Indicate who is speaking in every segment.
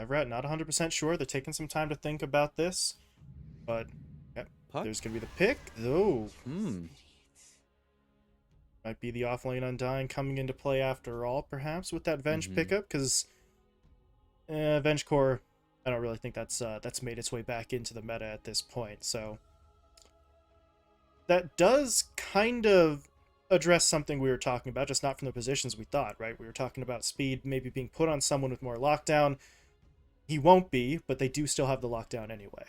Speaker 1: 5RAT, not 100% sure. They're taking some time to think about this. But, yep,
Speaker 2: Puck?
Speaker 1: there's going to be the pick. Though,
Speaker 2: Hmm.
Speaker 1: might be the offlane Undying coming into play after all, perhaps, with that Venge pickup. Because Venge Core, I don't really think that's made its way back into the meta at this point. So, that does kind of address something we were talking about, just not from the positions we thought, right? We were talking about speed maybe being put on someone with more lockdown. He won't be, but they do still have the lockdown anyway.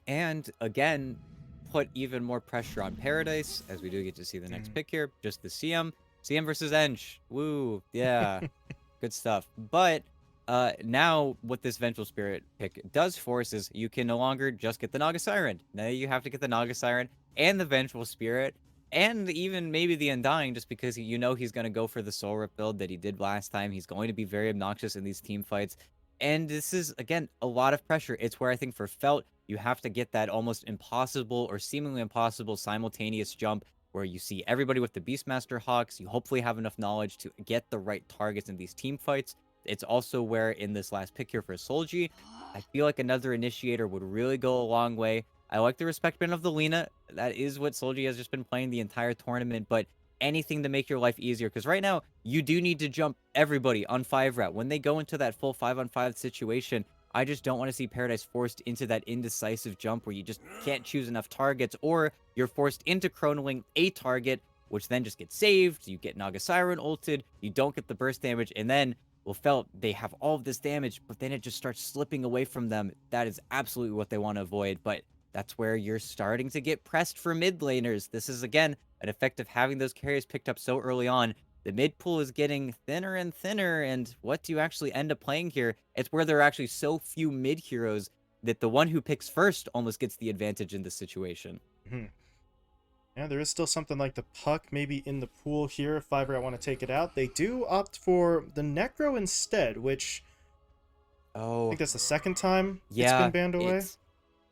Speaker 2: And again, put even more pressure on Paradise, as we do get to see the next pick here. Just the CM. CM versus Ench. Woo. Yeah. Good stuff. But now what this Vengeful Spirit pick does force is you can no longer just get the Naga Siren. Now you have to get the Naga Siren and the Vengeful Spirit and even maybe the Undying, just because you know he's going to go for the Soul Rip build that he did last time. He's going to be very obnoxious in these team fights. And this is, again, a lot of pressure. It's where I think for Felt, you have to get that almost impossible or seemingly impossible simultaneous jump where you see everybody with the Beastmaster Hawks. You hopefully have enough knowledge to get the right targets in these team fights. It's also where in this last pick here for Solji, I feel like another initiator would really go a long way. I like the respect band of the Lina. That is what Solji has just been playing the entire tournament, but anything to make your life easier, because right now you do need to jump everybody on 5RAT. When they go into that full 5-on-5 situation, I just don't want to see Paradise forced into that indecisive jump where you just can't choose enough targets, or you're forced into chronoling a target, which then just gets saved. You get Naga Siren ulted, you don't get the burst damage, and then, well, Felt, they have all of this damage, but then it just starts slipping away from them. That is absolutely what they want to avoid, but that's where you're starting to get pressed for mid laners. This is, again, an effect of having those carries picked up so early on. The mid pool is getting thinner and thinner, and what do you actually end up playing here? It's where there are actually so few mid heroes that the one who picks first almost gets the advantage in this situation.
Speaker 1: Mm-hmm. Yeah, there is still something like the Puck maybe in the pool here if 5RAT want to take it out. They do opt for the Necro instead, which I
Speaker 2: Oh,
Speaker 1: think that's the second time it's been
Speaker 2: yeah,
Speaker 1: banned away.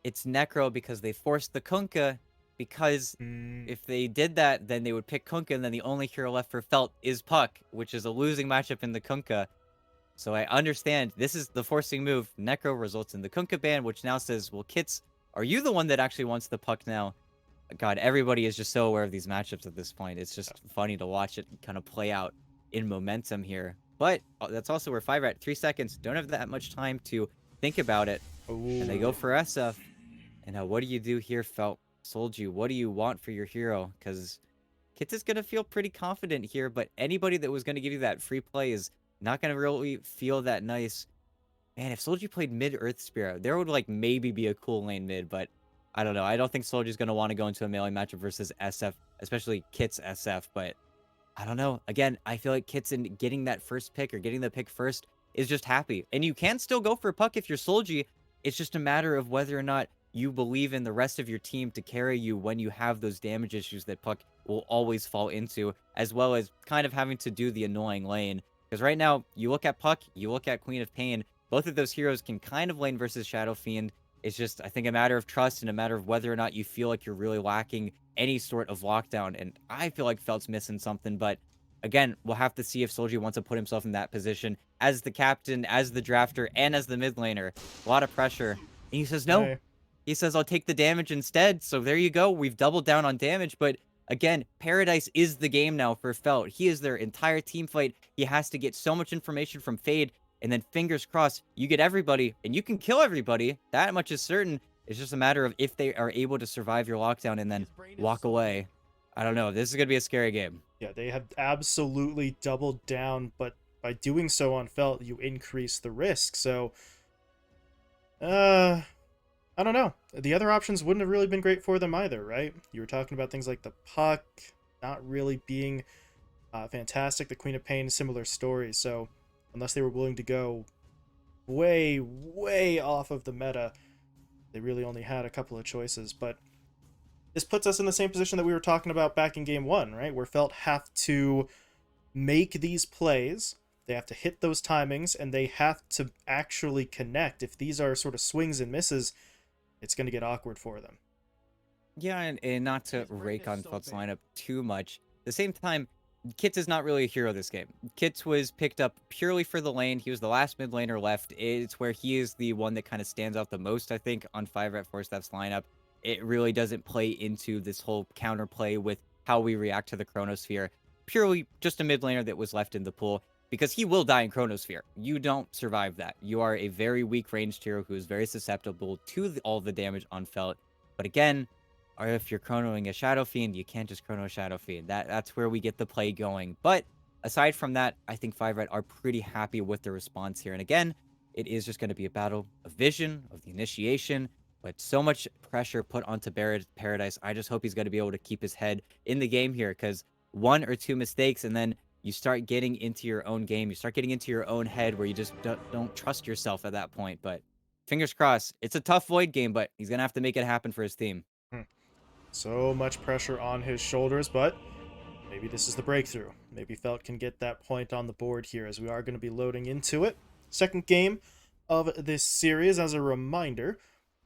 Speaker 2: it's Necro because they forced the Kunkka, because if they did that, then they would pick Kunkka, and then the only hero left for Felt is Puck, which is a losing matchup in the Kunkka. So I understand this is the forcing move. Necro results in the Kunkka ban, which now says, well, Kits, are you the one that actually wants the Puck now? God, everybody is just so aware of these matchups at this point. It's just funny to watch it kind of play out in momentum here. But that's also where 5RAT, 3 seconds, don't have that much time to think about it.
Speaker 1: Ooh.
Speaker 2: And they go for SF. And now what do you do here, Felt? Solju, what do you want for your hero? Because Kits is going to feel pretty confident here, but anybody that was going to give you that free play is not going to really feel that nice. Man, if Solji played mid Earth Spirit, there would like maybe be a cool lane mid, but I don't know. I don't think Solji's going to want to go into a melee matchup versus SF, especially Kit's SF, but I don't know. Again, I feel like Kit's in getting that first pick or getting the pick first is just happy. And you can still go for a Puck if you're Solji. It's just a matter of whether or not you believe in the rest of your team to carry you when you have those damage issues that Puck will always fall into, as well as kind of having to do the annoying lane. Because right now, you look at Puck, you look at Queen of Pain, both of those heroes can kind of lane versus Shadow Fiend. It's just, I think, a matter of trust and a matter of whether or not you feel like you're really lacking any sort of lockdown. And I feel like Felt's missing something, but again, we'll have to see if Solji wants to put himself in that position as the captain, as the drafter, and as the mid laner. A lot of pressure. And he says, no.
Speaker 1: Hey.
Speaker 2: He says, I'll take the damage instead. So there you go. We've doubled down on damage. But again, Paradise is the game now for Felt. He is their entire team fight. He has to get so much information from Fade. And then fingers crossed, you get everybody. And you can kill everybody. That much is certain. It's just a matter of if they are able to survive your lockdown and then walk away. I don't know. This is going to be a scary game.
Speaker 1: Yeah, they have absolutely doubled down, but by doing so on Felt, you increase the risk. So, I don't know. The other options wouldn't have really been great for them either, right? You were talking about things like the Puck not really being fantastic. The Queen of Pain, similar story. So, unless they were willing to go way, way off of the meta, they really only had a couple of choices. But this puts us in the same position that we were talking about back in game one, right? Where Felt have to make these plays, they have to hit those timings, and they have to actually connect. If these are sort of swings and misses, it's going to get awkward for them.
Speaker 2: Yeah, and not to rake on Felt's lineup too much. At the same time, Kits is not really a hero this game. Kits was picked up purely for the lane. He was the last mid laner left. It's where he is the one that kind of stands out the most, I think, on 5RATFORCESTAFF's lineup. It really doesn't play into this whole counterplay with how we react to the Chronosphere. Purely just a mid laner that was left in the pool because he will die in Chronosphere. You don't survive that. You are a very weak ranged hero who is very susceptible to all the damage on Felt. But again, or if you're chronoing a Shadow Fiend, you can't just chrono Shadow Fiend. That's where we get the play going. But aside from that, I think 5 Red are pretty happy with the response here. And again, it is just going to be a battle of vision, of the initiation, but so much pressure put onto Paradise. I just hope he's going to be able to keep his head in the game here, because one or two mistakes and then you start getting into your own game. You start getting into your own head where you just don't trust yourself at that point. But fingers crossed. It's a tough Void game, but he's going to have to make it happen for his team.
Speaker 1: So much pressure on his shoulders, but maybe this is the breakthrough. Maybe Felt can get that point on the board here, as we are going to be loading into it. Second game of this series. As a reminder,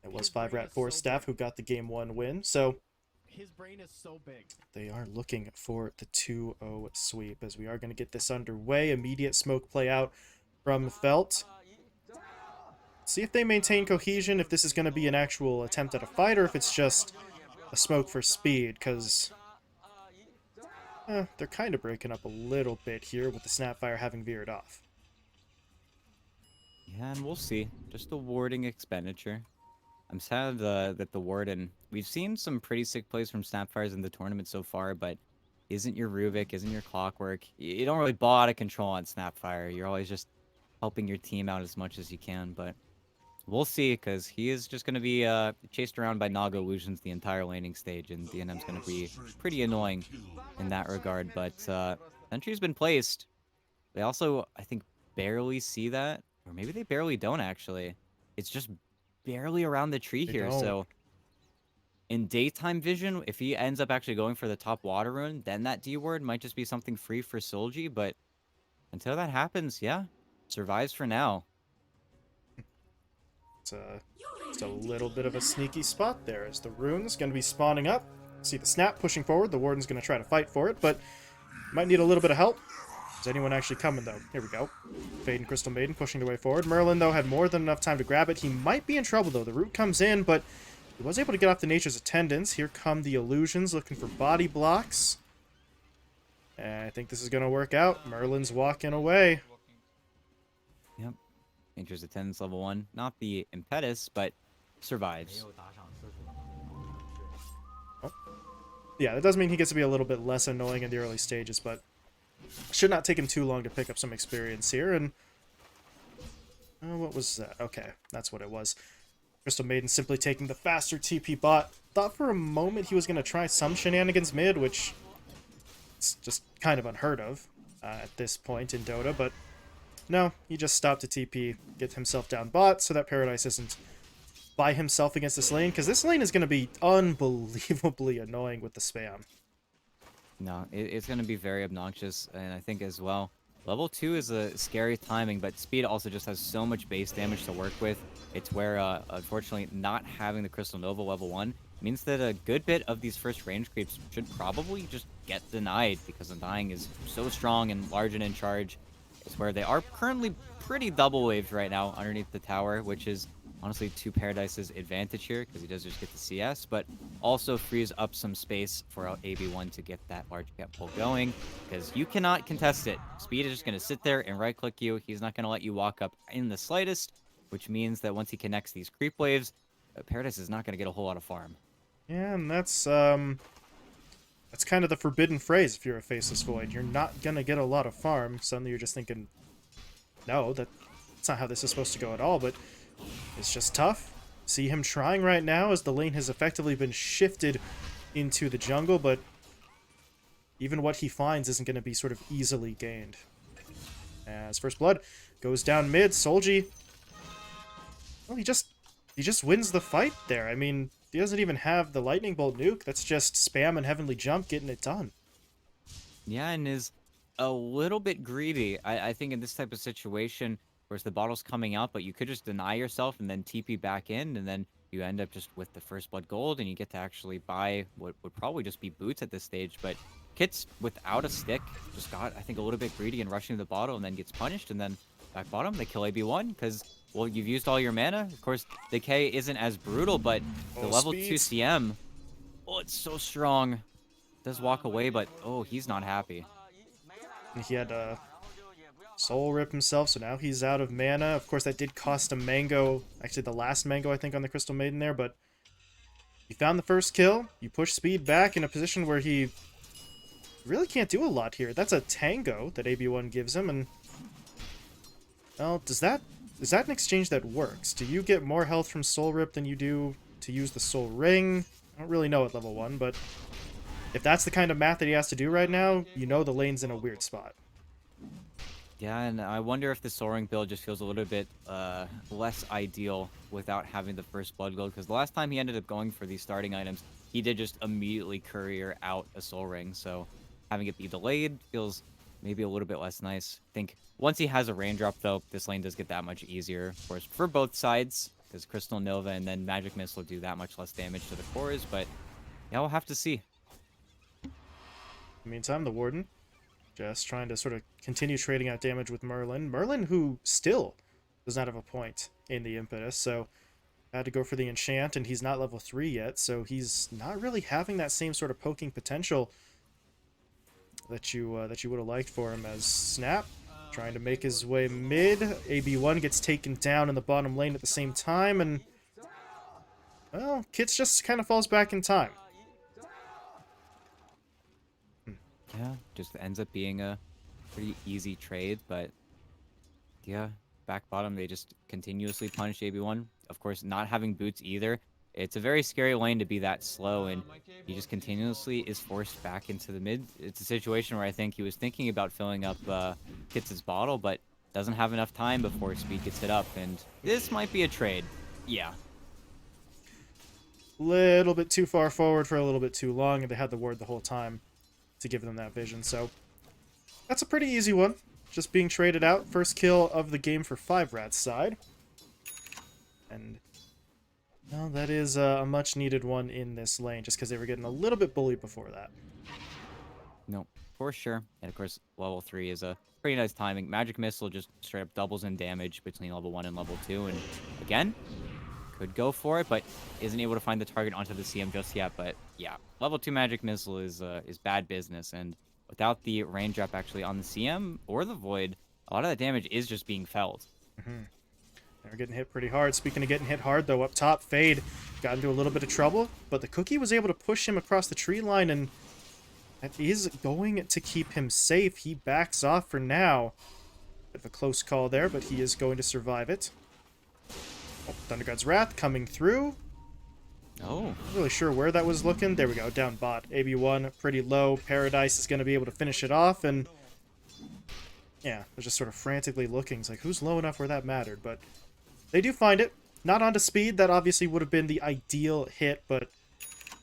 Speaker 1: it was 5RATFORCESTAFF who got the game 1 win, so
Speaker 3: his brain is so big.
Speaker 1: they are looking for the 2-0 sweep, as we are going to get this underway. Immediate smoke play out from Felt. See if they maintain cohesion, if this is going to be an actual attempt at a fight, or if it's just a smoke for speed, because they're kind of breaking up a little bit here with the Snapfire having veered off.
Speaker 2: Yeah, and we'll see. Just a warding expenditure. I'm sad that the Warden... We've seen some pretty sick plays from Snapfires in the tournament so far, but isn't your Rubik, isn't your Clockwork. You don't really ball out of control on Snapfire. You're always just helping your team out as much as you can, but we'll see, because he is just going to be chased around by Naga illusions the entire laning stage, and DNM's going to be pretty annoying in that regard. But Sentry's been placed. They also, I think, barely see that, or maybe they barely don't, actually. It's just barely around the tree here, so in daytime vision, if he ends up actually going for the top water rune, then that D word might just be something free for Solji, but until that happens, yeah, survives for now.
Speaker 1: It's a little bit of a sneaky spot there, as the rune's going to be spawning up. See the snap pushing forward. The Warden's going to try to fight for it, but might need a little bit of help. Is anyone actually coming, though? Here we go. Fade and Crystal Maiden pushing their way forward. Merlin, though, had more than enough time to grab it. He might be in trouble, though. The root comes in, but he was able to get off the Nature's Attendants. Here come the Illusions looking for body blocks. And I think this is going to work out. Merlin's walking away.
Speaker 2: Yep. Nature's Attendants level 1. Not the Impetus, but survives.
Speaker 1: Oh. Yeah, that does mean he gets to be a little bit less annoying in the early stages, but should not take him too long to pick up some experience here. And what was that? Okay, that's what it was. Crystal Maiden simply taking the faster TP bot. Thought for a moment he was going to try some shenanigans mid, which is just kind of unheard of at this point in Dota, but no, he just stopped to TP, get himself down bot, so that Paradise isn't by himself against this lane, because this lane is going to be unbelievably annoying with the spam.
Speaker 2: No, it's going to be very obnoxious, and I think as well, level 2 is a scary timing, but speed also just has so much base damage to work with. It's where, unfortunately, not having the Crystal Nova level 1 means that a good bit of these first range creeps should probably just get denied, because the dying is so strong and large and in charge. It's where they are currently pretty double waved right now underneath the tower, which is honestly to Paradise's advantage here, because he does just get the CS, but also frees up some space for AB1 to get that large cap pull going, because you cannot contest it. Speed is just going to sit there and right-click you. He's not going to let you walk up in the slightest, which means that once he connects these creep waves, Paradise is not going to get a whole lot of farm.
Speaker 1: Yeah, and that's kind of the forbidden phrase if you're a Faceless Void. You're not going to get a lot of farm. Suddenly you're just thinking, no, that's not how this is supposed to go at all, but it's just tough. See him trying right now as the lane has effectively been shifted into the jungle, but even what he finds isn't going to be sort of easily gained. As First Blood goes down mid, Solji, well, he just wins the fight there. I mean, he doesn't even have the Lightning Bolt nuke. That's just spam and Heavenly Jump getting it done.
Speaker 2: Yeah, and is a little bit greedy. I think in this type of situation, whereas the bottle's coming out, but you could just deny yourself and then TP back in, and then you end up just with the First Blood gold, and you get to actually buy what would probably just be boots at this stage. But Kit's without a stick, just got, I think, a little bit greedy and rushing the bottle and then gets punished. And then back bottom, they kill AB1 because, well, you've used all your mana. Of course, the K isn't as brutal, but the
Speaker 1: Oh,
Speaker 2: level 2
Speaker 1: speeds.
Speaker 2: CM, oh, it's so strong. Does walk away, but, oh, he's not happy.
Speaker 1: And he had Soul Rip himself, so now he's out of mana. Of course, that did cost a mango. Actually, the last mango, I think, on the Crystal Maiden there, but he found the first kill. You push Speed back in a position where he really can't do a lot here. That's a Tango that AB1 gives him, and well, is that an exchange that works? Do you get more health from Soul Rip than you do to use the Soul Ring? I don't really know at level 1, but if that's the kind of math that he has to do right now, you know the lane's in a weird spot.
Speaker 2: Yeah, and I wonder if the Soul Ring build just feels a little bit less ideal without having the first Blood Gold, because the last time he ended up going for these starting items, he did just immediately courier out a Soul Ring, so having it be delayed feels maybe a little bit less nice. I think once he has a raindrop, though, this lane does get that much easier, of course, for both sides, because Crystal Nova and then Magic Missile do that much less damage to the cores, but yeah, we'll have to see.
Speaker 1: In the meantime, the Warden just trying to sort of continue trading out damage with Merlin. Merlin, who still does not have a point in the Impetus, so had to go for the Enchant, and he's not level 3 yet, so he's not really having that same sort of poking potential that you would have liked for him. As Snap trying to make his way mid. AB1 gets taken down in the bottom lane at the same time, and well, Kits just kind of falls back in time.
Speaker 2: Yeah, just ends up being a pretty easy trade, but yeah, back bottom, they just continuously punish AB1. Of course, not having boots either. It's a very scary lane to be that slow, and he just continuously is forced back into the mid. It's a situation where I think he was thinking about filling up Kits' bottle, but doesn't have enough time before Speed gets hit up, and this might be a trade. Yeah.
Speaker 1: Little bit too far forward for a little bit too long, and they had the ward the whole time to give them that vision, so that's a pretty easy one. Just being traded out. First kill of the game for 5RAT's side. And well, that is a much needed one in this lane, just because they were getting a little bit bullied before that.
Speaker 2: No, for sure. And of course, level 3 is a pretty nice timing. Magic Missile just straight up doubles in damage between level 1 and level 2. And again, could go for it, but isn't able to find the target onto the CM just yet. But yeah, level 2 Magic Missile is bad business. And without the raindrop actually on the CM or the Void, a lot of that damage is just being felt.
Speaker 1: They're getting hit pretty hard. Speaking of getting hit hard, though, up top, Fade got into a little bit of trouble, but the Cookie was able to push him across the tree line, and that is going to keep him safe. He backs off for now. Bit of a close call there, but he is going to survive it. Oh, Thunder God's Wrath coming through.
Speaker 2: Oh.
Speaker 1: Not really sure where that was looking. There we go, down bot. AB1 pretty low. Paradise is going to be able to finish it off, and yeah, they're just sort of frantically looking. It's like, who's low enough where that mattered? But they do find it. Not onto Speed. That obviously would have been the ideal hit, but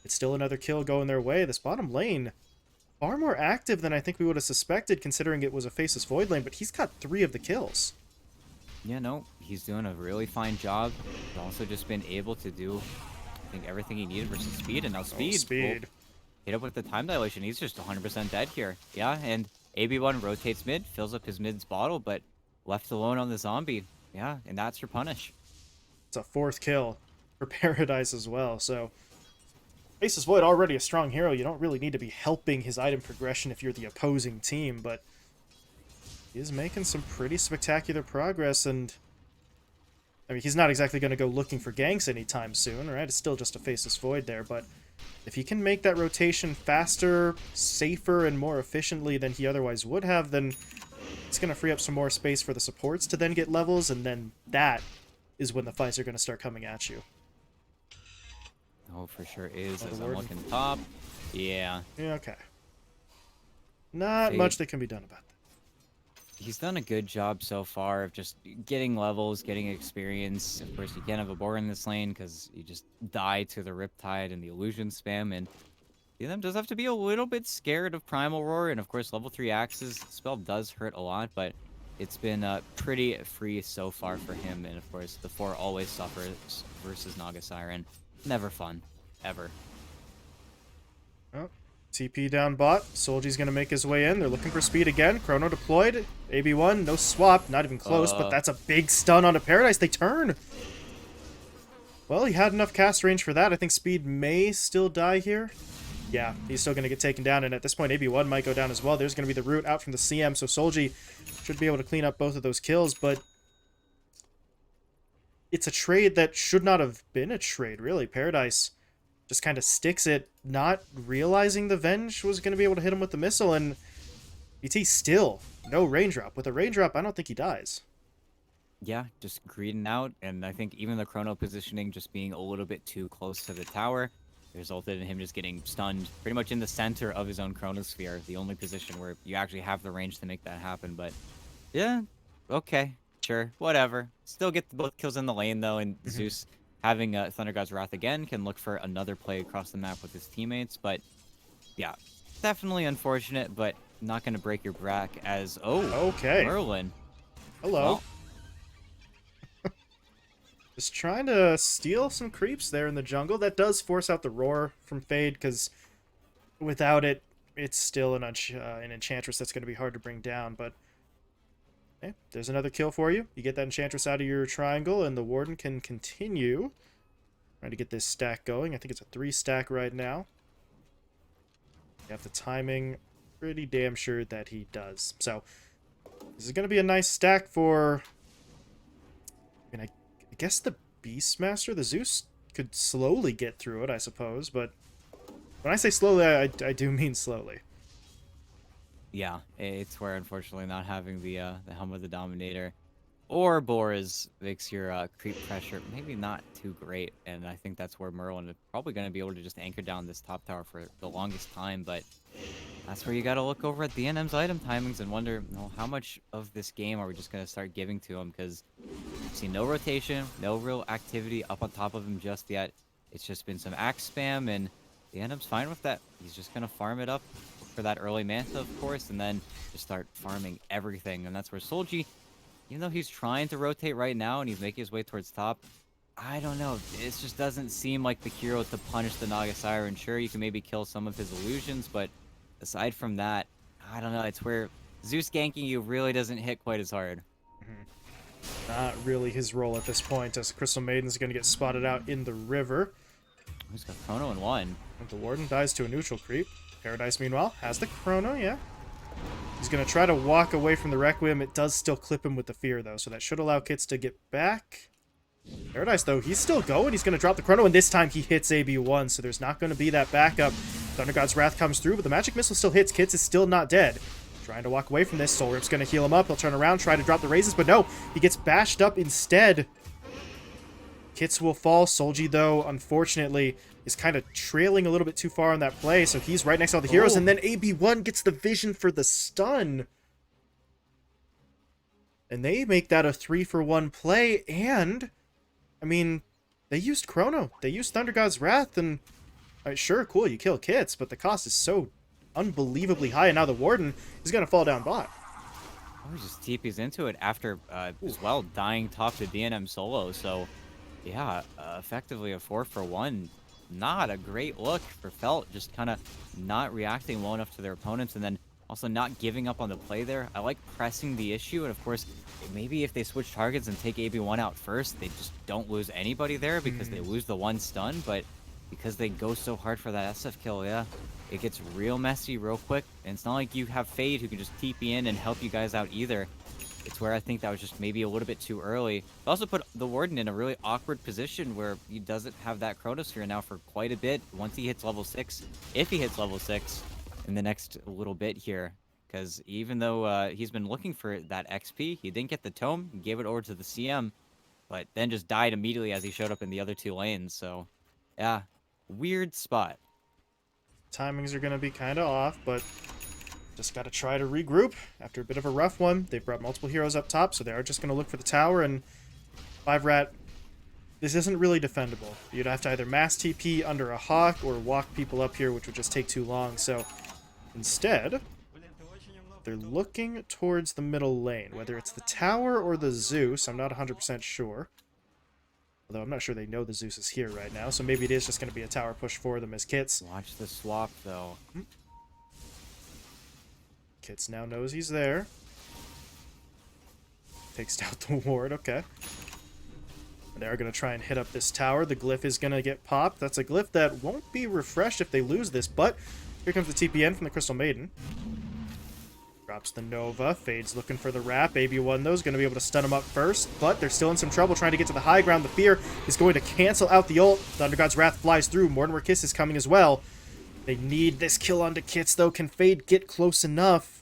Speaker 1: it's still another kill going their way. This bottom lane, far more active than I think we would have suspected, considering it was a Faceless Void lane, but he's got 3 of the kills.
Speaker 2: Yeah, no, he's doing a really fine job. He's also just been able to do, I think, everything he needed versus Speed, and now Speed.
Speaker 1: Speed.
Speaker 2: Will hit up with the time dilation. He's just 100% dead here. Yeah, and AB1 rotates mid, fills up his mid's bottle, but left alone on the zombie. Yeah, and that's your punish.
Speaker 1: It's a 4th kill for Paradise as well, so Faceless Void already a strong hero. You don't really need to be helping his item progression if you're the opposing team, but he is making some pretty spectacular progress, and I mean, he's not exactly going to go looking for ganks anytime soon, right? It's still just a Faceless Void there, but if he can make that rotation faster, safer, and more efficiently than he otherwise would have, then it's going to free up some more space for the supports to then get levels, and then that is when the fights are going to start coming at you.
Speaker 2: Oh, for sure is.
Speaker 1: Oh,
Speaker 2: As
Speaker 1: the
Speaker 2: I'm
Speaker 1: Warden.
Speaker 2: looking top. Yeah.
Speaker 1: Yeah, okay. Not
Speaker 2: Fade.
Speaker 1: much that can be done about that.
Speaker 2: He's done a good job so far of just getting levels, getting experience. Of course, you can't have a boar in this lane because you just die to the Riptide and the Illusion spam. And them does have to be a little bit scared of Primal Roar. And of course, level 3 Axes spell does hurt a lot, but it's been pretty free so far for him. And of course, the 4 always suffers versus Naga Siren. Never fun. Ever.
Speaker 1: Oh, TP down bot. Soldier's going to make his way in. They're looking for speed again. Chrono deployed. AB1, no swap. Not even close, but that's a big stun onto Paradise. They turn. Well, he had enough cast range for that. I think speed may still die here. Yeah, he's still going to get taken down, and at this point, AB1 might go down as well. There's going to be the root out from the CM, so Solji should be able to clean up both of those kills, but it's a trade that should not have been a trade, really. Paradise just kind of sticks it, not realizing the Venge was going to be able to hit him with the missile, and BT still no range drop. With a range drop, I don't think he dies.
Speaker 2: Yeah, just greeding out, and I think even the Chrono positioning just being a little bit too close to the tower resulted in him just getting stunned pretty much in the center of his own Chronosphere, the only position where you actually have the range to make that happen. But yeah, okay, sure, whatever. Still get both kills in the lane, though, and Zeus having Thunder God's Wrath again can look for another play across the map with his teammates. But yeah, definitely unfortunate, but not going to break your back as,
Speaker 1: okay,
Speaker 2: Merlin.
Speaker 1: Hello.
Speaker 2: Well,
Speaker 1: just trying to steal some creeps there in the jungle. That does force out the roar from Fade, because without it, it's still an Enchantress that's going to be hard to bring down. But okay, there's another kill for you. You get that Enchantress out of your triangle, and the Warden can continue trying to get this stack going. I think it's a 3-stack right now. You have the timing. Pretty damn sure that he does. So this is going to be a nice stack for... I mean, I guess the Beastmaster, the Zeus, could slowly get through it, I suppose, but when I say slowly, I do mean slowly.
Speaker 2: yeah, it's where, unfortunately, not having the Helm of the Dominator or Boris makes your creep pressure maybe not too great, and I think that's where Merlin is probably going to be able to just anchor down this top tower for the longest time, but that's where you got to look over at the NM's item timings and wonder, how much of this game are we just going to start giving to him, because we've seen no rotation, no real activity up on top of him just yet. It's just been some axe spam, and the NM's fine with that. He's just going to farm it up for that early Manta, of course, and then just start farming everything, and that's where Solji, even though he's trying to rotate right now and he's making his way towards top, I don't know. It just doesn't seem like the hero to punish the Naga Siren. Sure, you can maybe kill some of his illusions, but aside from that, I don't know. It's where Zeus ganking you really doesn't hit quite as hard.
Speaker 1: Not really his role at this point, as Crystal Maiden's going to get spotted out in the river.
Speaker 2: He's got Chrono in one.
Speaker 1: And the Warden dies to a neutral creep. Paradise, meanwhile, has the Chrono, yeah. He's going to try to walk away from the Requiem. It does still clip him with the Fear, though, so that should allow Kits to get back. Paradise, though, he's still going. He's going to drop the Chrono, and this time he hits AB1, so there's not going to be that backup. Thunder God's Wrath comes through, but the Magic Missile still hits. Kits is still not dead. Trying to walk away from this. Soul Rip's going to heal him up. He'll turn around, try to drop the raises, but no, he gets bashed up instead. Kits will fall. Solji, though, unfortunately, is kind of trailing a little bit too far on that play, so he's right next to all the heroes, and then AB1 gets the vision for the stun. And they make that a 3-for-1 play, and, I mean, they used Chrono. They used Thunder God's Wrath, and, sure, cool, you kill Kits, but the cost is so unbelievably high, and now the Warden is going to fall down bot.
Speaker 2: Oh, he just TPs into it after, as well, dying top to DNM solo, so, yeah, effectively a 4-for-1. Not a great look for Felt, just kind of not reacting well enough to their opponents, and then also not giving up on the play there. I like pressing the issue, and of course, maybe if they switch targets and take AB1 out first, they just don't lose anybody there because they lose the one stun, but because they go so hard for that SF kill, yeah, it gets real messy real quick, and it's not like you have Fade who can just TP in and help you guys out either. It's where I think that was just maybe a little bit too early. It also put the Warden in a really awkward position where he doesn't have that Chronosphere now for quite a bit once he hits level 6, if he hits level 6 in the next little bit here. Because even though he's been looking for that XP, he didn't get the Tome, he gave it over to the CM, but then just died immediately as he showed up in the other two lanes. So, yeah, weird spot.
Speaker 1: Timings are going to be kind of off, but just got to try to regroup after a bit of a rough one. They've brought multiple heroes up top, so they are just going to look for the tower, and 5RAT, this isn't really defendable. You'd have to either mass TP under a Hawk or walk people up here, which would just take too long. So instead, they're looking towards the middle lane, whether it's the tower or the Zeus. I'm not 100% sure. Although I'm not sure they know the Zeus is here right now, so maybe it is just going to be a tower push for them as Kits.
Speaker 2: Watch the swap, though.
Speaker 1: Kits now knows he's there. Takes out the ward, okay. They're going to try and hit up this tower. The glyph is going to get popped. That's a glyph that won't be refreshed if they lose this, but here comes the TPN from the Crystal Maiden. Drops the Nova. Fade's looking for the wrap. AB1, though, is going to be able to stun him up first, but they're still in some trouble trying to get to the high ground. The Fear is going to cancel out the ult. Thunder God's Wrath flies through. Mortimer Kiss is coming as well. They need this kill onto Kits, though. Can Fade get close enough?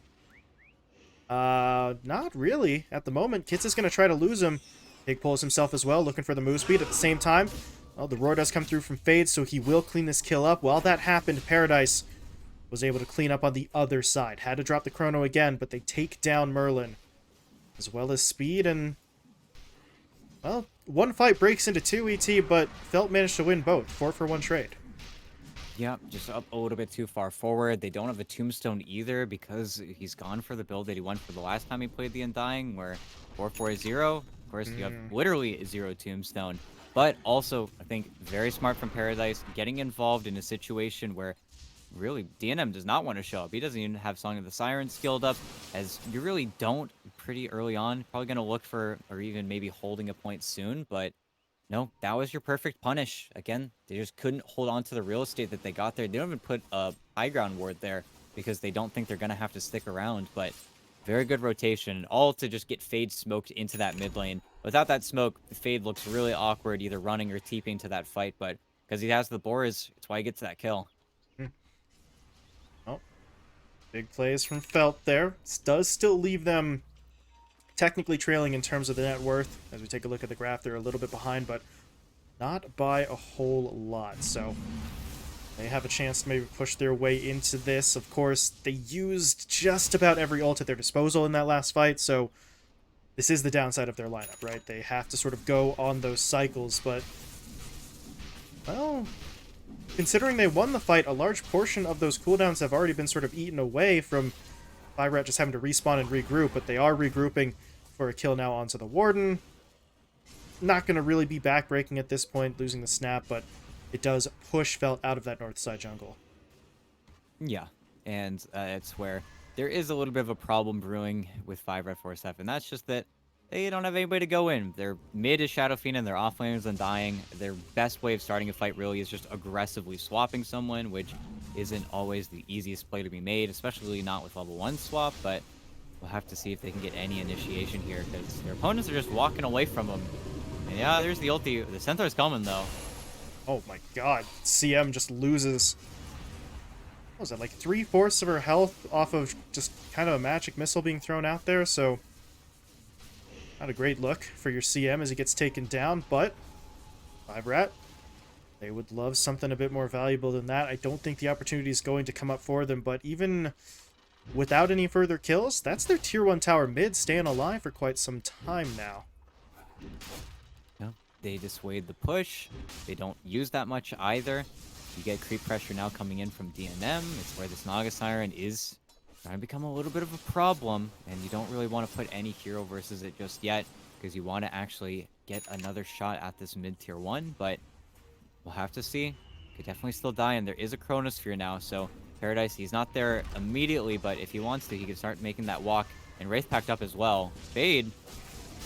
Speaker 1: Not really at the moment. Kits is going to try to lose him. Big pulls himself as well, looking for the move speed at the same time. Well, the roar does come through from Fade, so he will clean this kill up. While that happened, Paradise was able to clean up on the other side. Had to drop the chrono again, but they take down Merlin. As well as Speed, and... well, one fight breaks into 2 ET, but Felt managed to win both. 4-for-1 trade.
Speaker 2: Yep, just up a little bit too far forward. They don't have a tombstone either because he's gone for the build that he went for the last time he played the Undying, where 4-4-0. Of course, you have literally 0 tombstone. But also, I think, very smart from Paradise, getting involved in a situation where really DNM does not want to show up. He doesn't even have Song of the Siren skilled up, as you really don't pretty early on. Probably going to look for, or even maybe holding a point soon, but no, that was your perfect punish. Again, they just couldn't hold on to the real estate that they got there. They don't even put a high ground ward there because they don't think they're going to have to stick around, but very good rotation, all to just get Fade smoked into that mid lane. Without that smoke, Fade looks really awkward, either running or TPing to that fight, but because he has the boars, it's why he gets that kill.
Speaker 1: Oh, big plays from Felt there. This does still leave them technically trailing in terms of the net worth. As we take a look at the graph, they're a little bit behind, but not by a whole lot. So they have a chance to maybe push their way into this. Of course, they used just about every ult at their disposal in that last fight, so this is the downside of their lineup, right? They have to sort of go on those cycles, but, well, considering they won the fight, a large portion of those cooldowns have already been sort of eaten away from 5RAT just having to respawn and regroup, but they are regrouping for a kill now onto the Warden. Not going to really be backbreaking at this point, losing the snap, but it does push Felt out of that north side jungle.
Speaker 2: Yeah, and it's where there is a little bit of a problem brewing with 5RATFORCESTAFF, and that's just that they don't have anybody to go in. Their mid is Shadow Fiend, and their offlane is Undying. Their best way of starting a fight really is just aggressively swapping someone, which isn't always the easiest play to be made, especially not with level 1 swap, but we'll have to see if they can get any initiation here, because their opponents are just walking away from them. And yeah, there's the ulti. The Centaur's coming, though.
Speaker 1: Oh my god, CM just loses, what was that, like 3/4 of her health off of just kind of a magic missile being thrown out there, so not a great look for your CM as he gets taken down, but 5RAT, they would love something a bit more valuable than that. I don't think the opportunity is going to come up for them, but even without any further kills, that's their tier 1 tower mid staying alive for quite some time now.
Speaker 2: They dissuade the push. They don't use that much either. You get creep pressure now coming in from DNM. It's where this Naga Siren is trying to become a little bit of a problem, and you don't really want to put any hero versus it just yet, because you want to actually get another shot at this mid tier 1, but we'll have to see. Could definitely still die, and there is a Chronosphere now, so Paradise, he's not there immediately, but if he wants to, he can start making that walk, and Wraith packed up as well. Fade.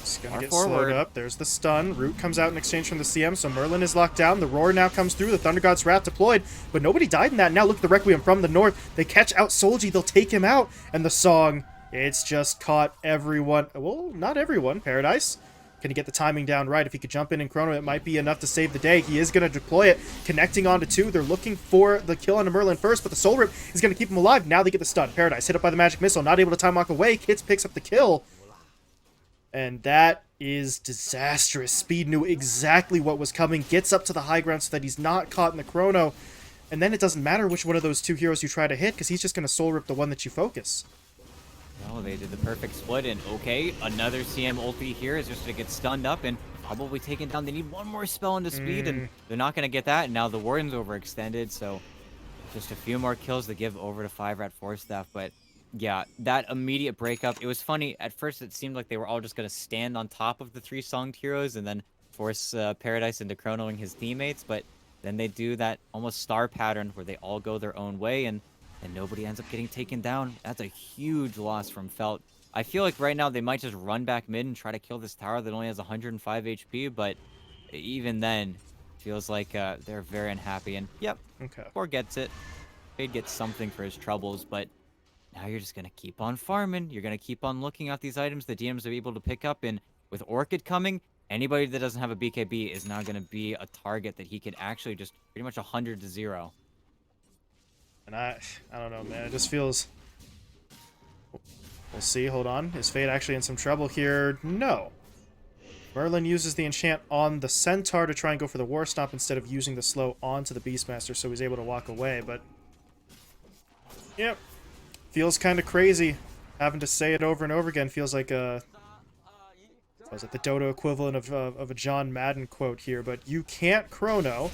Speaker 1: It's gonna get slowed up. There's the stun. Root comes out in exchange from the CM, so Merlin is locked down. The Roar now comes through. The Thunder God's Wrath deployed, but nobody died in that. Now look at the Requiem from the north. They catch out Solji. They'll take him out. And the song, it's just caught everyone. Well, not everyone. Paradise. Can he get the timing down right? If he could jump in Chrono, it might be enough to save the day. He is going to deploy it, connecting onto 2. They're looking for the kill onto Merlin first, but the Soul Rip is going to keep him alive. Now they get the stun. Paradise hit up by the Magic Missile, not able to time walk away. Kits picks up the kill. And that is disastrous. Speed knew exactly what was coming, gets up to the high ground so that he's not caught in the Chrono, and then it doesn't matter which one of those 2 heroes you try to hit, because he's just going to Soul Rip the one that you focus.
Speaker 2: Well, they did the perfect split, and okay, another CM ulti here is just to get stunned up and probably taken down. They need one more spell into speed, and they're not going to get that, and now the Warden's overextended, so just a few more kills to give over to 5RATFORCESTAFF, but yeah, that immediate breakup, it was funny. At first, it seemed like they were all just going to stand on top of the 3-songed heroes and then force Paradise into chronoing his teammates, but then they do that almost star pattern where they all go their own way, and and nobody ends up getting taken down. That's a huge loss from Felt. I feel like right now they might just run back mid and try to kill this tower that only has 105 HP, but even then, feels like they're very unhappy. And yep,
Speaker 1: Okay.
Speaker 2: 4 gets it. Fade gets something for his troubles, but now you're just going to keep on farming. You're going to keep on looking at these items the DMs are able to pick up, and with Orchid coming, anybody that doesn't have a BKB is now going to be a target that he could actually just pretty much 100-0.
Speaker 1: And I don't know, man. It just feels... We'll see. Hold on. Is Fade actually in some trouble here? No. Merlin uses the enchant on the Centaur to try and go for the War Stomp instead of using the slow onto the Beastmaster, so he's able to walk away, but... Yep. Feels kind of crazy. Having to say it over and over again feels like a... Was it the Dodo equivalent of a John Madden quote here, but you can't chrono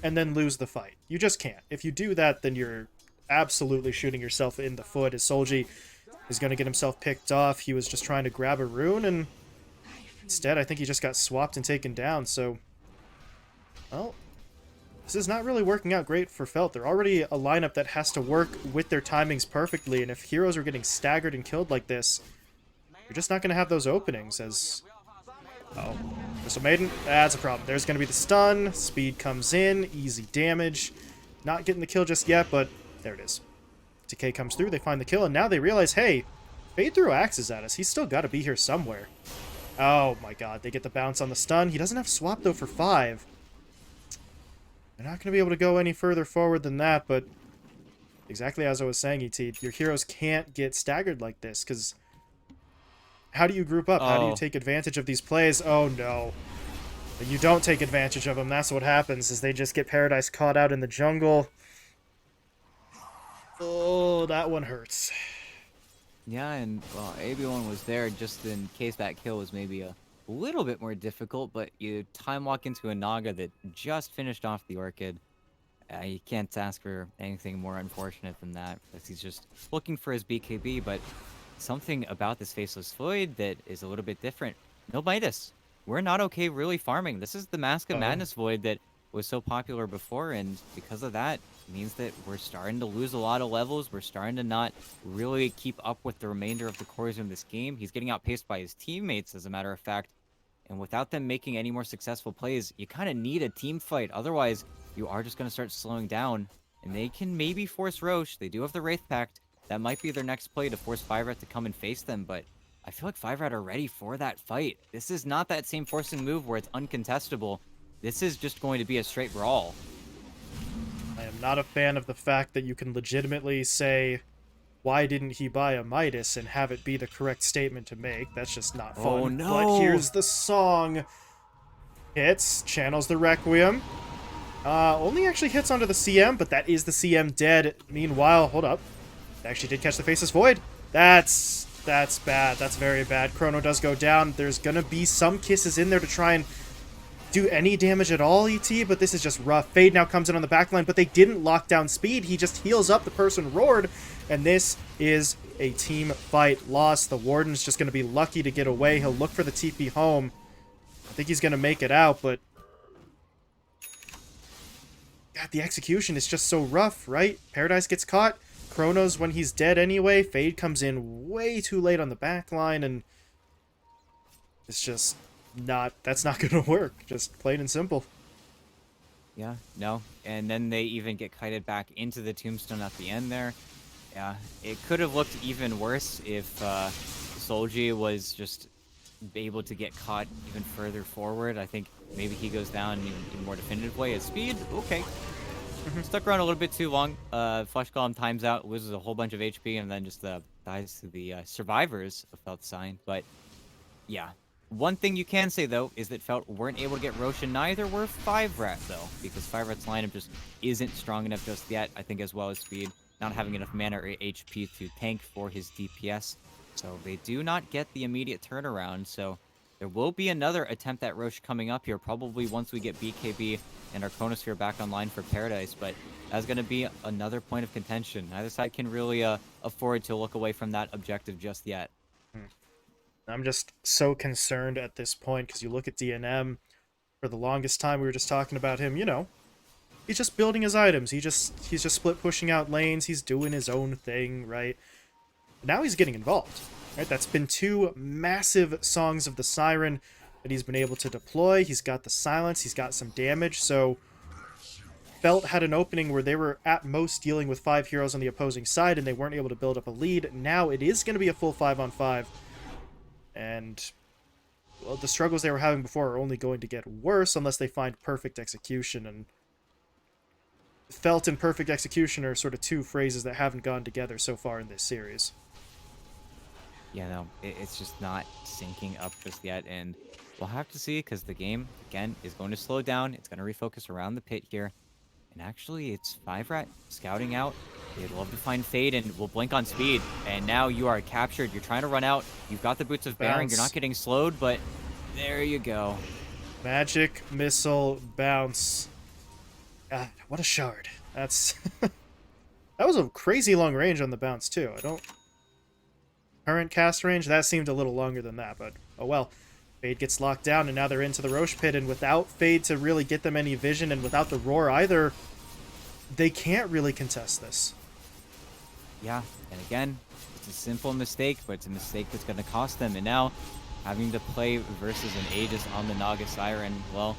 Speaker 1: and then lose the fight. You just can't. If you do that, then you're absolutely shooting yourself in the foot. As Solji is going to get himself picked off. He was just trying to grab a rune, and instead I think he just got swapped and taken down, so... Well, this is not really working out great for Felt. They're already a lineup that has to work with their timings perfectly, and if heroes are getting staggered and killed like this, you're just not going to have those openings as... Uh-oh. Crystal Maiden, that's a problem. There's going to be the stun, speed comes in, easy damage. Not getting the kill just yet, but there it is. Decay comes through, they find the kill, and now they realize, hey, Fade threw axes at us. He's still got to be here somewhere. Oh my god, they get the bounce on the stun. He doesn't have swap, though, for 5. They're not going to be able to go any further forward than that, but exactly as I was saying, ET, your heroes can't get staggered like this, because how do you group up? How do you take advantage of these plays? Oh, no. You don't take advantage of them. That's what happens, is they just get Paradise caught out in the jungle. Oh, that one hurts.
Speaker 2: Yeah, and well, AB1 was there just in case that kill was maybe a little bit more difficult, but you time walk into a Naga that just finished off the Orchid. You can't ask for anything more unfortunate than that, because he's just looking for his BKB, but something about this Faceless Void that is a little bit different. No Midas. We're not okay really farming. This is the Mask of Madness Void that was so popular before, and because of that, it means that we're starting to lose a lot of levels. We're starting to not really keep up with the remainder of the cores in this game. He's getting outpaced by his teammates, as a matter of fact, and without them making any more successful plays, you kind of need a team fight. Otherwise, you are just going to start slowing down, and they can maybe force Roche. They do have the Wraith Pact. That might be their next play to force 5RAT to come and face them, but I feel like 5RAT are ready for that fight. This is not that same forcing move where it's uncontestable. This is just going to be a straight brawl.
Speaker 1: I am not a fan of the fact that you can legitimately say, why didn't he buy a Midas, and have it be the correct statement to make. That's just not fun.
Speaker 2: Oh, no.
Speaker 1: But here's the song. Hits, channels the Requiem. Only actually hits onto the CM, but that is the CM dead. Meanwhile, hold up. They actually did catch the Faceless Void. That's bad. That's very bad. Chrono does go down. There's gonna be some kisses in there to try and do any damage at all, ET, but this is just rough. Fade now comes in on the backline, but they didn't lock down speed. He just heals up the person roared, and this is a team fight loss. The Warden's just gonna be lucky to get away. He'll look for the TP home. I think he's gonna make it out, but God, the execution is just so rough, right? Paradise gets caught. Chronos when he's dead anyway. Fade comes in way too late on the back line, and it's just not... That's not going to work. Just plain and simple.
Speaker 2: Yeah, no. And then they even get kited back into the tombstone at the end there. Yeah, it could have looked even worse if Solji was just able to get caught even further forward. I think maybe he goes down in a more definitive way at speed. Okay. Stuck around a little bit too long. Flesh Golem times out, loses a whole bunch of HP, and then just dies to the survivors of Felt Sign. But yeah, one thing you can say though is that Felt weren't able to get Roche, and neither were 5RAT though, because 5RAT's lineup just isn't strong enough just yet. I think as well as speed, not having enough mana or HP to tank for his DPS. So they do not get the immediate turnaround. So there will be another attempt at Roche coming up here, probably once we get BKB and our Chronosphere back online for Paradise, but that's going to be another point of contention. Neither side can really afford to look away from that objective just yet.
Speaker 1: I'm just so concerned at this point, because you look at DNM, for the longest time we were just talking about him, you know, he's just building his items. He's just split pushing out lanes. He's doing his own thing, right? Now he's getting involved, right? That's been 2 massive songs of the Siren that he's been able to deploy. He's got the silence. He's got some damage. So Felt had an opening where they were at most dealing with 5 heroes on the opposing side, and they weren't able to build up a lead. Now it is going to be a full 5-on-5, and well, the struggles they were having before are only going to get worse unless they find perfect execution. And Felt and perfect execution are sort of 2 phrases that haven't gone together so far in this series.
Speaker 2: Yeah, no, it's just not syncing up just yet, and we'll have to see, because the game, again, is going to slow down. It's going to refocus around the pit here. And actually, it's 5RAT scouting out. They'd love to find Fade, and will blink on speed. And now you are captured. You're trying to run out. You've got the Boots of Bearing. You're not getting slowed, but there you go.
Speaker 1: Magic Missile Bounce. God, what a shard. That's... that was a crazy long range on the bounce, too. Current cast range, that seemed a little longer than that, but oh well. Fade gets locked down, and now they're into the Roche Pit, and without Fade to really get them any vision, and without the Roar either, they can't really contest this.
Speaker 2: Yeah, and again, it's a simple mistake, but it's a mistake that's going to cost them. And now, having to play versus an Aegis on the Naga Siren, well,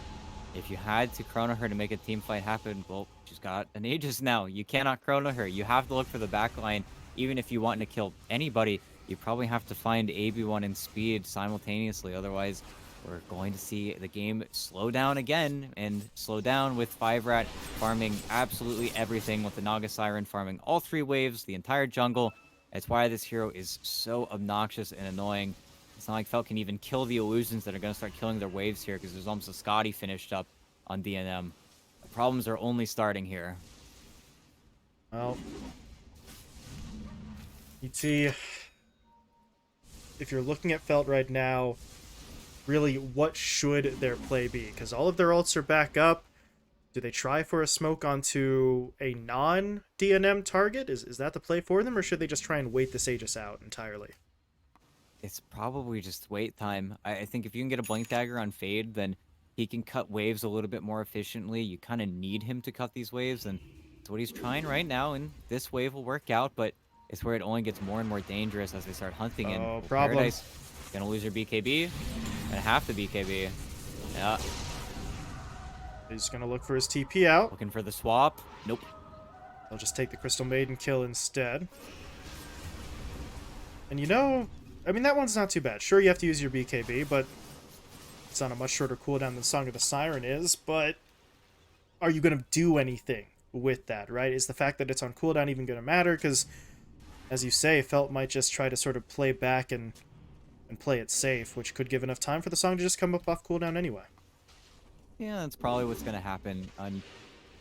Speaker 2: if you had to chrono her to make a team fight happen, well, she's got an Aegis now. You cannot chrono her. You have to look for the backline. Even if you want to kill anybody, you probably have to find AB1 and Speed simultaneously. Otherwise, we're going to see the game slow down again, and slow down with 5RAT farming absolutely everything, with the Naga Siren farming all 3 waves, the entire jungle. That's why this hero is so obnoxious and annoying. It's not like Felt can even kill the illusions that are going to start killing their waves here, because there's almost a Scotty finished up on DNM. The problems are only starting here.
Speaker 1: Well, you'd see... if you're looking at Felt right now, really, what should their play be? Because all of their ults are back up. Do they try for a smoke onto a non-DNM target? Is that the play for them, or should they just try and wait this Aegis out entirely?
Speaker 2: It's probably just wait time. I think if you can get a Blink Dagger on Fade, then he can cut waves a little bit more efficiently. You kind of need him to cut these waves, and that's what he's trying right now, and this wave will work out, but it's where it only gets more and more dangerous as they start hunting in.
Speaker 1: Oh, problem.
Speaker 2: Paradise gonna lose her BKB. Gonna have to BKB. Yeah.
Speaker 1: He's gonna look for his TP out.
Speaker 2: Looking for the swap. Nope.
Speaker 1: They'll just take the Crystal Maiden kill instead. And you know, I mean, that one's not too bad. Sure, you have to use your BKB, but it's on a much shorter cooldown than Song of the Siren is, but are you gonna do anything with that, right? Is the fact that it's on cooldown even gonna matter? Because, as you say, Felt might just try to sort of play back and play it safe, which could give enough time for the song to just come up off cooldown anyway.
Speaker 2: Yeah, that's probably what's going to happen.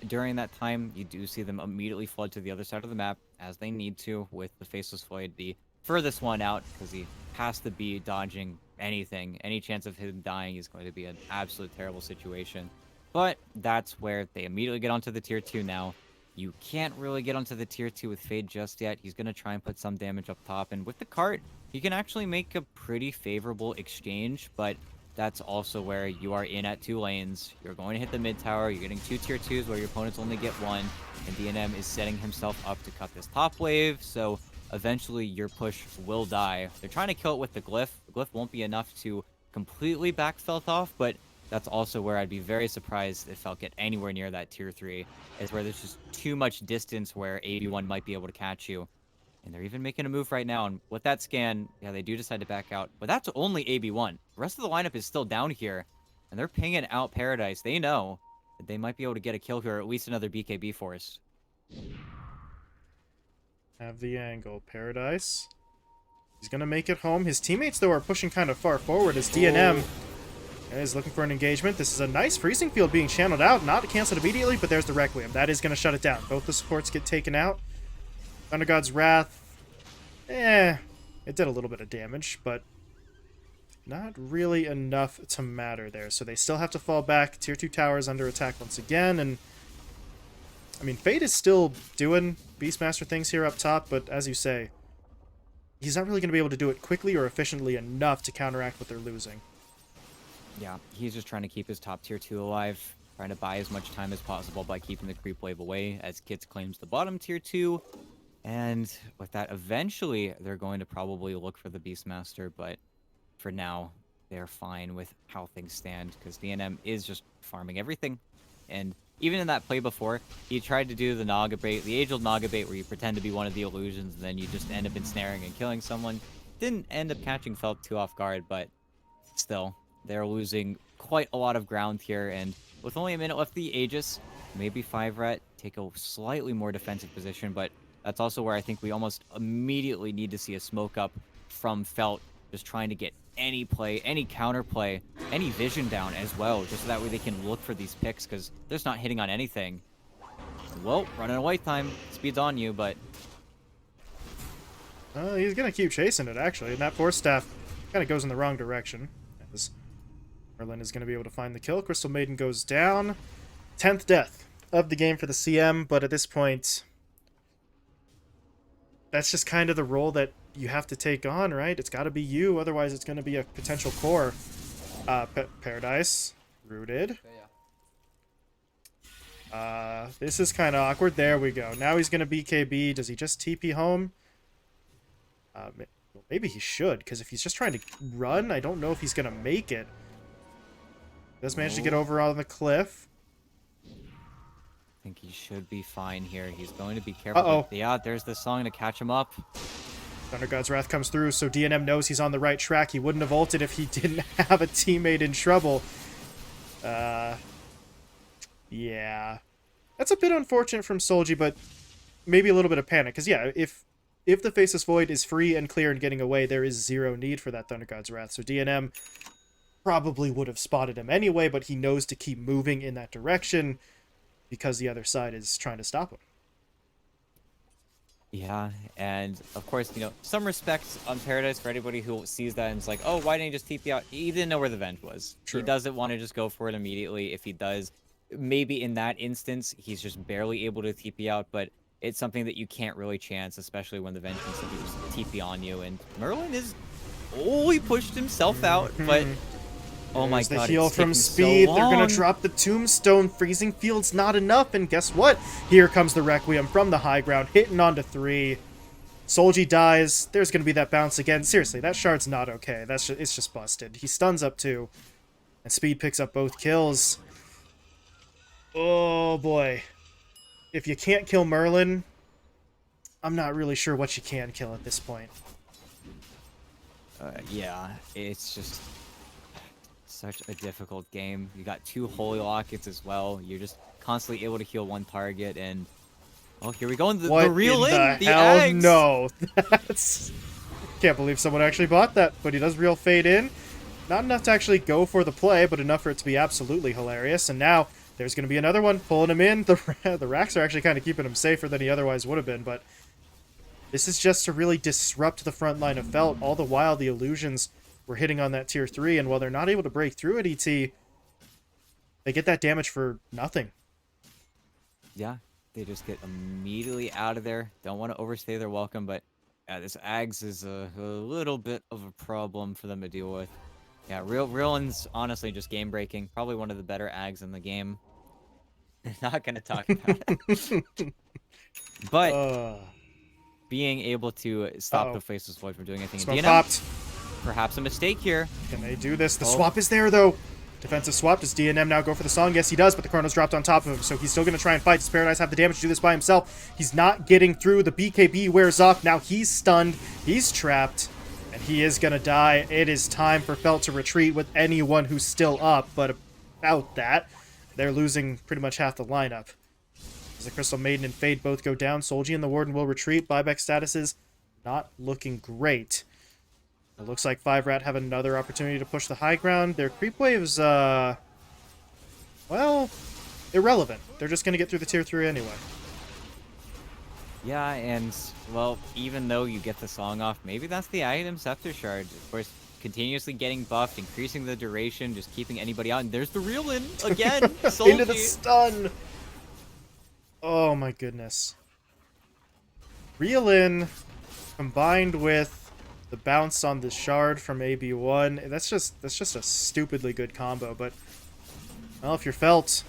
Speaker 2: During that time, you do see them immediately flood to the other side of the map, as they need to, with the Faceless Void the furthest one out, because he has to be dodging anything. Any chance of him dying is going to be an absolute terrible situation. But that's where they immediately get onto the tier 2 now. You can't really get onto the tier 2 with Fade just yet. He's going to try and put some damage up top, and with the cart, you can actually make a pretty favorable exchange, but that's also where you are in at 2 lanes. You're going to hit the mid tower, you're getting 2 tier 2s where your opponents only get 1, and DNM is setting himself up to cut this top wave, so eventually your push will die. They're trying to kill it with the Glyph. The Glyph won't be enough to completely back Felt off, but that's also where I'd be very surprised if Felt get anywhere near that tier 3, is where there's just too much distance where AB1 might be able to catch you. And they're even making a move right now, and with that scan, yeah, they do decide to back out. But that's only AB1. The rest of the lineup is still down here, and they're pinging out Paradise. They know that they might be able to get a kill here, or at least another BKB force.
Speaker 1: Have the angle. Paradise. He's going to make it home. His teammates, though, are pushing kind of far forward as DNM is looking for an engagement. This is a nice freezing field being channeled out. Not canceled immediately, but there's the Requiem. That is going to shut it down. Both the supports get taken out. Thunder God's Wrath, it did a little bit of damage, but not really enough to matter there. So they still have to fall back. Tier 2 towers under attack once again, and I mean, Fade is still doing Beastmaster things here up top, but as you say, he's not really going to be able to do it quickly or efficiently enough to counteract what they're losing.
Speaker 2: Yeah, he's just trying to keep his top tier 2 alive. trying to buy as much time as possible by keeping the creep wave away as Kits claims the bottom tier 2. And with that, eventually they're going to probably look for the Beastmaster, but for now, they're fine with how things stand because DNM is just farming everything. And even in that play before, he tried to do the Naga bait, the age-old Naga bait where you pretend to be one of the illusions and then you just end up ensnaring and killing someone. Didn't end up catching Felt too off guard, but still, they're losing quite a lot of ground here. And with only a minute left of the Aegis, maybe 5RAT take a slightly more defensive position, but that's also where I think we almost immediately need to see a smoke up from Felt, just trying to get any play, any counterplay, any vision down as well, just so that way they can look for these picks, because they're just not hitting on anything. Well, running away time. Speed's on you, but...
Speaker 1: He's going to keep chasing it, actually, and that Force Staff kind of goes in the wrong direction, as Merlin is going to be able to find the kill. Crystal Maiden goes down. 10th death of the game for the CM, but at this point... that's just kind of the role that you have to take on, right? It's got to be you, otherwise it's going to be a potential core. Paradise, rooted. This is kind of awkward. There we go. Now he's going to BKB. Does he just TP home? Maybe he should, because if he's just trying to run, I don't know if he's going to make it. Does manage to get over on the cliff.
Speaker 2: I think he should be fine here. He's going to be careful.
Speaker 1: Uh-oh.
Speaker 2: Yeah, there's the song to catch him up.
Speaker 1: Thunder God's Wrath comes through, so DNM knows he's on the right track. He wouldn't have ulted if he didn't have a teammate in trouble. Yeah. That's a bit unfortunate from Solji, but maybe a little bit of panic. Because, yeah, if the Faceless Void is free and clear and getting away, there is zero need for that Thunder God's Wrath. So DNM probably would have spotted him anyway, but he knows to keep moving in that direction because the other side is trying to stop him.
Speaker 2: Yeah, and of course, you know, some respect on Paradise for anybody who sees that and is like, oh, why didn't he just TP out? He didn't know where the vent was.
Speaker 1: True.
Speaker 2: He doesn't want to just go for it immediately. If he does, maybe in that instance, he's just barely able to TP out, but it's something that you can't really chance, especially when the vent can simply just TP on you. And Merlin is... oh, he pushed himself out, but... oh my god,
Speaker 1: the heal
Speaker 2: it's
Speaker 1: from
Speaker 2: taking
Speaker 1: speed.
Speaker 2: so
Speaker 1: They're
Speaker 2: long.
Speaker 1: going to drop the tombstone. Freezing Field's not enough. And guess what? Here comes the Requiem from the high ground, hitting onto 3. Solji dies. There's going to be that bounce again. Seriously, that shard's not okay. It's just busted. He stuns up 2. And Speed picks up both kills. Oh boy. If you can't kill Merlin, I'm not really sure what you can kill at this point.
Speaker 2: Yeah, it's just... such a difficult game. You got 2 Holy Lockets as well. You're just constantly able to heal 1 target, and oh, here we go. The reel in the
Speaker 1: hell?
Speaker 2: eggs.
Speaker 1: No, that's can't believe someone actually bought that. But he does real fade in. Not enough to actually go for the play, but enough for it to be absolutely hilarious. And now there's going to be another one pulling him in. The racks are actually kind of keeping him safer than he otherwise would have been. But this is just to really disrupt the front line of Felt. All the while, the illusions were hitting on that tier 3, and while they're not able to break through at ET, they get that damage for nothing.
Speaker 2: Yeah, they just get immediately out of there. Don't want to overstay their welcome, but yeah, this Ags is a little bit of a problem for them to deal with. Yeah, Reelin's honestly just game breaking. Probably one of the better Ags in the game. Not gonna talk about it. But being able to stop the Faceless Void from doing anything in
Speaker 1: Smoke
Speaker 2: DNM,
Speaker 1: popped.
Speaker 2: perhaps a mistake here.
Speaker 1: Can they do this? The swap is there, though. Defensive swap. Does DNM now go for the song? Yes, he does, but the Chrono's dropped on top of him, so he's still going to try and fight. Does Paradise have the damage to do this by himself? He's not getting through. The BKB wears off. Now he's stunned. He's trapped, and he is going to die. It is time for Felt to retreat with anyone who's still up, but about that, they're losing pretty much half the lineup. As the Crystal Maiden and Fade both go down, Solji and the Warden will retreat. Buyback statuses not looking great. It looks like 5RAT have another opportunity to push the high ground. Their creep wave's, well, irrelevant. They're just going to get through the tier 3 anyway.
Speaker 2: Yeah, and, well, even though you get the song off, maybe that's the item Scepter Shard. Of course, continuously getting buffed, increasing the duration, just keeping anybody out. And there's the reel in again.
Speaker 1: Into the stun. Oh my goodness. Reel in combined with the bounce on the shard from AB1. That's just a stupidly good combo, but well, if you're Felt,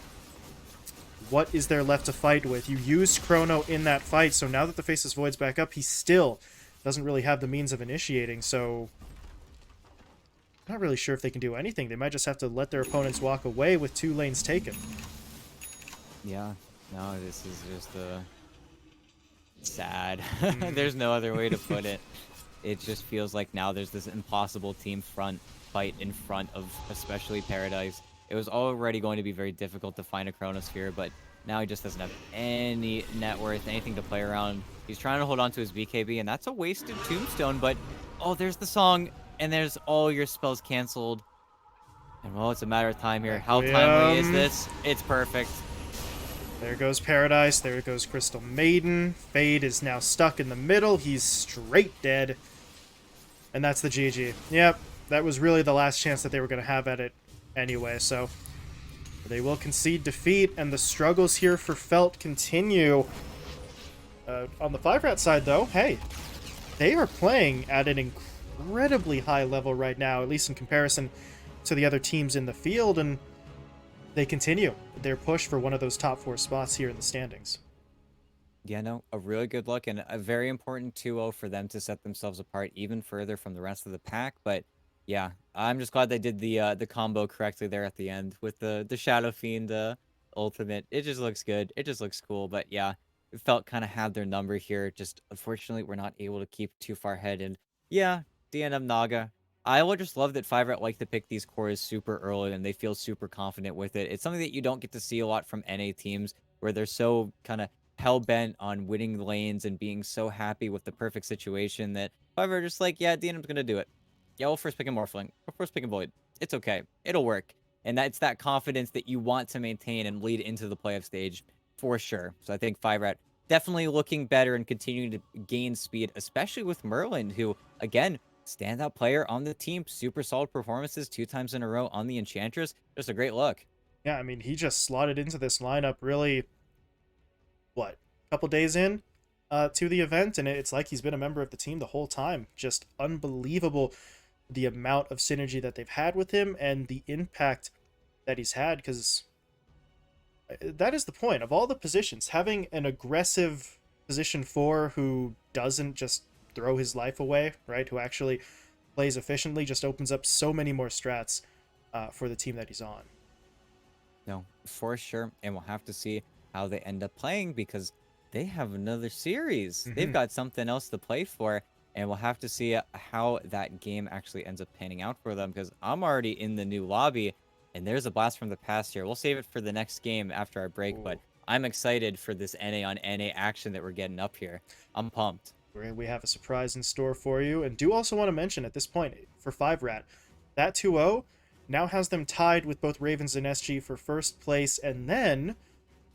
Speaker 1: What is there left to fight with? You used Chrono in that fight, so now that the Faceless Void's back up, he still doesn't really have the means of initiating, so I'm not really sure if they can do anything. They might just have to let their opponents walk away with 2 lanes taken.
Speaker 2: Yeah, no, this is just sad. There's no other way to put it. It just feels like now there's this impossible team fight in front of especially Paradise. It was already going to be very difficult to find a Chronosphere, but now he just doesn't have any net worth, anything to play around. He's trying to hold on to his BKB, and that's a wasted tombstone, but oh, there's the song, and there's all your spells canceled. And well, it's a matter of time here. How timely is this? It's perfect.
Speaker 1: There goes Paradise. There goes Crystal Maiden. Fade is now stuck in the middle. He's straight dead. And that's the GG. Yep, that was really the last chance that they were going to have at it anyway, so they will concede defeat, and the struggles here for Felt continue. On the 5RAT side, though, hey, they are playing at an incredibly high level right now, at least in comparison to the other teams in the field, and they continue their push for one of those top 4 spots here in the standings.
Speaker 2: Yeah, no, a really good look and a very important 2-0 for them to set themselves apart even further from the rest of the pack. But yeah, I'm just glad they did the combo correctly there at the end with the Shadow Fiend ultimate. It just looks good. It just looks cool. But yeah, it felt kind of had their number here. Just unfortunately, we're not able to keep too far ahead. And yeah, DNM Naga. I will just love that 5RAT like to pick these cores super early and they feel super confident with it. It's something that you don't get to see a lot from NA teams where they're so kind of hell-bent on winning lanes and being so happy with the perfect situation that 5RAT are just like, yeah, DNM's gonna do it. Yeah, we'll first pick a Morphling. We'll first pick a Void. It's okay. It'll work. And that's that confidence that you want to maintain and lead into the playoff stage for sure. So I think 5RAT definitely looking better and continuing to gain speed, especially with Merlin, who, again, standout player on the team. Super solid performances 2 times in a row on the Enchantress. Just a great look.
Speaker 1: Yeah, I mean, he just slotted into this lineup really, what, a couple days in to the event, and it's like he's been a member of the team the whole time. Just unbelievable the amount of synergy that they've had with him and the impact that he's had, because that is the point of all the positions. Having an aggressive position 4 who doesn't just throw his life away, right, who actually plays efficiently, just opens up so many more strats for the team that he's on.
Speaker 2: No, for sure. And we'll have to see how they end up playing because they have another series. They've got something else to play for. And we'll have to see how that game actually ends up panning out for them because I'm already in the new lobby and there's a blast from the past here. We'll save it for the next game after our break, but I'm excited for this NA on NA action that we're getting up here. I'm pumped.
Speaker 1: We have a surprise in store for you, and do also want to mention at this point for 5RAT, that 2-0 now has them tied with both Ravens and SG for first place, and then,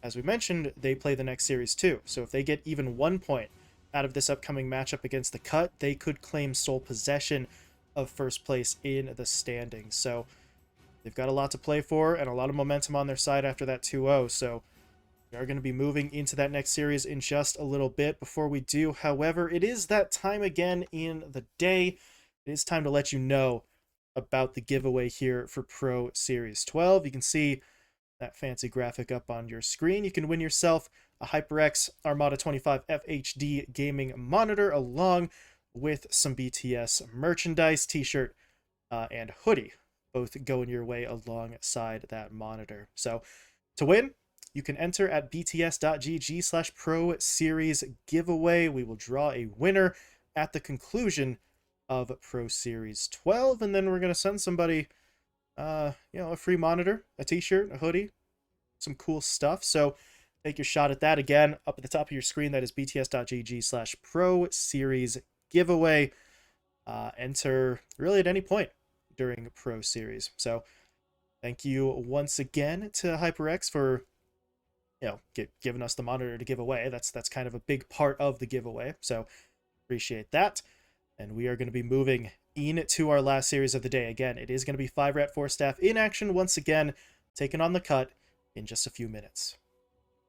Speaker 1: as we mentioned, they play the next series too. So if they get even 1 point out of this upcoming matchup against the Cut, they could claim sole possession of first place in the standings. So they've got a lot to play for and a lot of momentum on their side after that 2-0. So we are going to be moving into that next series in just a little bit. Before we do, however, it is that time again in the day. It is time to let you know about the giveaway here for Pro Series 12. You can see that fancy graphic up on your screen. You can win yourself a HyperX Armada 25 FHD gaming monitor along with some BTS merchandise, t-shirt, and hoodie, both going your way alongside that monitor. So to win, you can enter at bts.gg/Pro Series giveaway. We will draw a winner at the conclusion of Pro Series 12, and then we're going to send somebody a free monitor, a t-shirt, a hoodie, some cool stuff. So take your shot at that. Again, up at the top of your screen, that is bts.gg/Pro Series giveaway. Enter really at any point during Pro Series. So thank you once again to HyperX for giving us the monitor to give away. That's kind of a big part of the giveaway. So appreciate that. And we are going to be moving into our last series of the day. Again, it is going to be 5RATFORCESTAFF in action once again, taking on the Cut in just a few minutes.